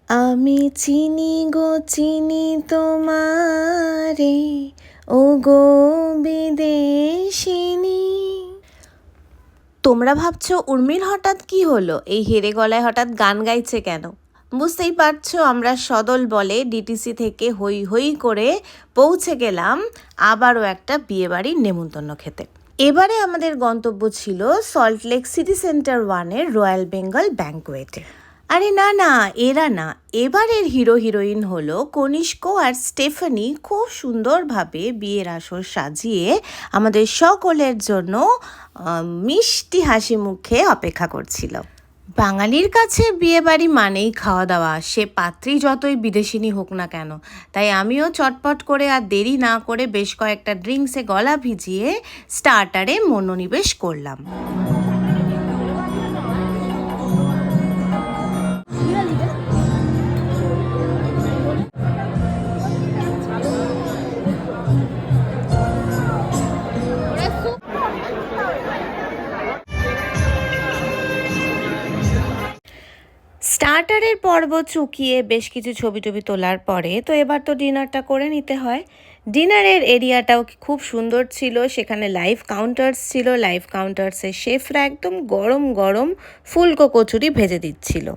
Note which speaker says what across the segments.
Speaker 1: আমি চিনি গো চিনি তোমারে, ও গো বিদেশিনী। তোমরা ভাবছো উর্মির হঠাৎ কি হলো, এই হেরে গলায় হঠাৎ গান গাইছে কেন? বুঝতেই পারছো, আমরা সদল বলে ডিটিসি থেকে হই হই করে পৌঁছে গেলাম আবারও একটা বিয়েবাড়ির নেমন্তন্ন খেতে। এবারে আমাদের গন্তব্য ছিল সল্টলেক সিটি সেন্টার 1-এর রয়্যাল বেঙ্গল ব্যাঙ্কোয়েটে। আরে না না, এরা না, এবারের হিরো হিরোইন হলো কনিষ্ক আর স্টেফানি। খুব সুন্দরভাবে বিয়ের আসর সাজিয়ে আমাদের সকলের জন্য মিষ্টি হাসি মুখে অপেক্ষা করছিল। বাঙালির কাছে বিয়েবাড়ি মানেই খাওয়া দাওয়া, সে পাত্রী যতই বিদেশিনী হোক না কেন। তাই আমিও চটপট করে আর দেরি না করে বেশ কয়েকটা ড্রিঙ্কসে গলা ভিজিয়ে স্টার্টারে মনোনিবেশ করলাম। স্টার্টারের পর্ব চুকিয়ে বেশ কিছু ছবি টবি তোলার পরে তো এবার তো ডিনারটা করে নিতে হয়। ডিনারের এরিয়াটাও খুব সুন্দর ছিল, সেখানে লাইভ কাউন্টার্স ছিল। লাইভ কাউন্টার্সের শেফরা একদম গরম গরম ফুলকো কচুরি ভেজে দিচ্ছিল।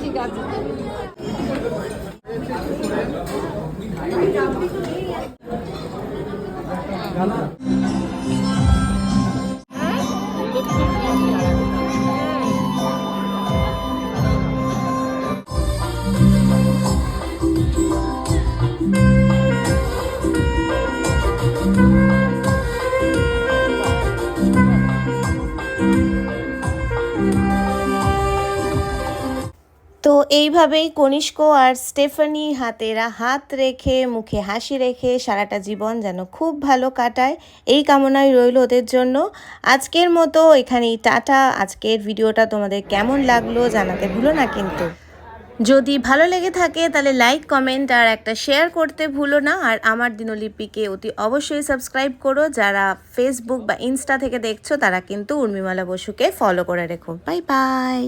Speaker 1: ঠিক আছে। তো এইভাবেই কনিষ্ক আর স্টেফানি হাতেরা হাত রেখে মুখে হাসি রেখে সারাটা জীবন যেন খুব ভালো কাটায়, এই কামনাই রইল ওদের জন্য। আজকের মতো এখানেই টাটা। আজকের ভিডিওটা তোমাদের কেমন লাগলো জানাতে ভুলো না কিন্তু। যদি ভালো লেগে থাকে তাহলে লাইক কমেন্ট আর একটা শেয়ার করতে ভুলো না। আর আমার দিনলিপিকে অতি অবশ্যই সাবস্ক্রাইব করো। যারা ফেসবুক বা ইনস্টা থেকে দেখছো তারা কিন্তু উর্মিমালা বসুকে ফলো করে রেখো। Bye bye.